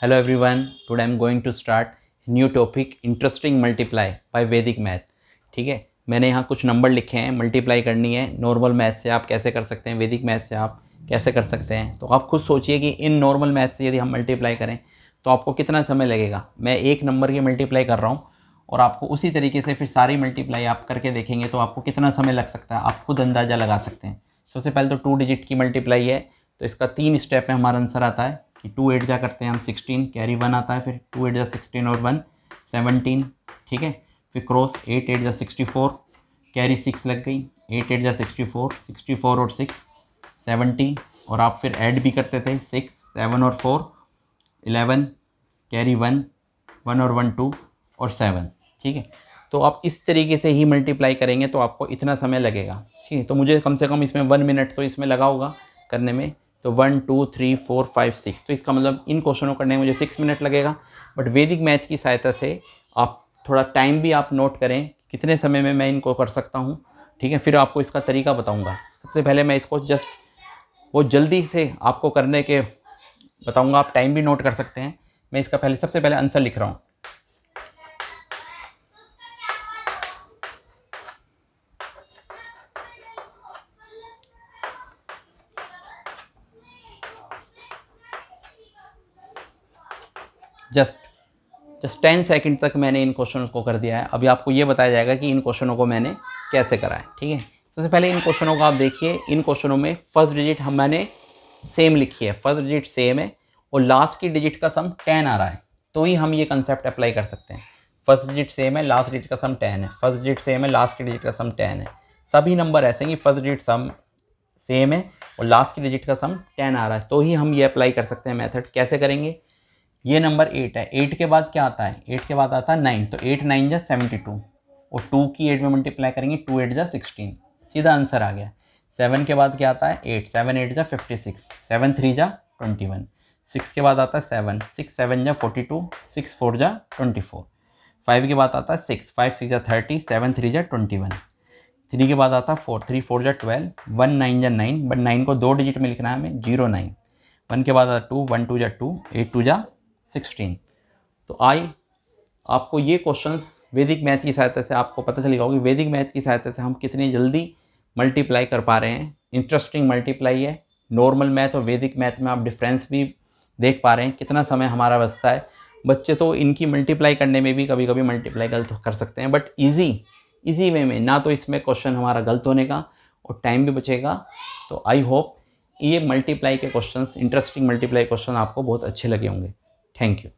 Hello everyone, today I'm going to start a new topic interesting multiply by Vedic math। ठीक है, मैंने यहाँ कुछ नंबर लिखे हैं, मल्टीप्लाई करनी है। नॉर्मल मैथ से आप कैसे कर सकते हैं, वैदिक मैथ से आप कैसे कर सकते हैं। तो आप खुद सोचिए कि इन नॉर्मल मैथ से यदि हम मल्टीप्लाई करें तो आपको कितना समय लगेगा। मैं एक नंबर की मल्टीप्लाई कर रहा हूँ और आपको उसी तरीके से फिर सारी मल्टीप्लाई आप करके देखेंगे तो आपको कितना समय लग सकता है, आप खुद अंदाज़ा लगा सकते हैं। सबसे पहले तो 2 डिजिट की मल्टीप्लाई है, तो इसका 3 स्टेप में हमारा आंसर आता है कि 2 8 जा करते हैं हम 16, कैरी 1 आता है, फिर 2 8 जा 16 और 1 17। ठीक है, फिर क्रॉस 8 8 जा 64, कैरी 6 लग गई, 8 8 जा 64, 64 और 6 70, और आप फिर ऐड भी करते थे 6 7 और 4 11, कैरी 1 1 और 1 2 और 7। ठीक है, तो आप इस तरीके से ही मल्टीप्लाई करेंगे तो आपको इतना समय लगेगा। ठीक है, तो मुझे कम से कम इसमें 1 मिनट तो इसमें लगा होगा करने में। तो 1 2 3 4 5 6, तो इसका मतलब इन क्वेश्चनों को करने में मुझे 6 मिनट लगेगा। बट वैदिक मैथ की सहायता से आप थोड़ा टाइम भी आप नोट करें कितने समय में मैं इनको कर सकता हूँ। ठीक है, फिर आपको इसका तरीका बताऊँगा। सबसे पहले मैं इसको जस्ट वो जल्दी से आपको करने के बताऊँगा, आप टाइम भी नोट कर सकते हैं। मैं इसका सबसे पहले आंसर लिख रहा हूँ। जस्ट 10 सेकंड तक मैंने इन क्वेश्चनों को कर दिया है। अभी आपको ये बताया जाएगा कि इन क्वेश्चनों को मैंने कैसे करा है। ठीक है, सबसे पहले इन क्वेश्चनों को आप देखिए। इन क्वेश्चनों में फर्स्ट डिजिट मैंने सेम लिखी है, फर्स्ट डिजिट सेम है और लास्ट की डिजिट का सम 10 आ रहा है, तो ही हम ये कंसेप्ट अप्लाई कर सकते हैं। फर्स्ट डिजिट सेम है, लास्ट डिजिट का सम 10 है, फर्स्ट डिजिट सेम है, लास्ट की डिजिट का सम 10 है। सभी नंबर ऐसे हैं कि फर्स्ट डिजिट सम सेम है और लास्ट की डिजिट का सम 10 आ रहा है, तो ही हम ये अप्लाई कर सकते हैं। मेथड कैसे करेंगे, ये नंबर 8 है, 8 के बाद क्या आता है, 8 के बाद आता है 9, तो 8 9 जा 72 और 2 की 8 में मल्टीप्लाई करेंगे, 2 8 जा 16, सीधा आंसर आ गया। 7 के बाद क्या आता है 8, 7 8 जा 56, 7 3 जा 21, 6 के बाद आता है 7, 6 7 जा 42, 6 4 जा 24, 5 के बाद आता है 6, 5 6 जा 30, 7 3 जा 21, 3 के बाद आता है 4, 3 4 जा 12, 1 9 जा 9, बट 9 को 2 डिजिट में लिखना है हमें, 0 9, 1 के बाद आता है 2, 1 2 जा 2, 8 2 जा 16। तो आपको ये क्वेश्चंस वैदिक मैथ की सहायता से आपको पता चलेगा कि वैदिक मैथ की सहायता से हम कितनी जल्दी मल्टीप्लाई कर पा रहे हैं। इंटरेस्टिंग मल्टीप्लाई है। नॉर्मल मैथ और वैदिक मैथ में आप डिफरेंस भी देख पा रहे हैं, कितना समय हमारा बचता है। बच्चे तो इनकी मल्टीप्लाई करने में भी कभी कभी मल्टीप्लाई गलत कर सकते हैं, बट ईजी वे में ना, तो इसमें क्वेश्चन हमारा गलत होने का और टाइम भी बचेगा। तो आई होप ये मल्टीप्लाई के क्वेश्चंस, इंटरेस्टिंग मल्टीप्लाई क्वेश्चन आपको बहुत अच्छे लगे होंगे। Thank you.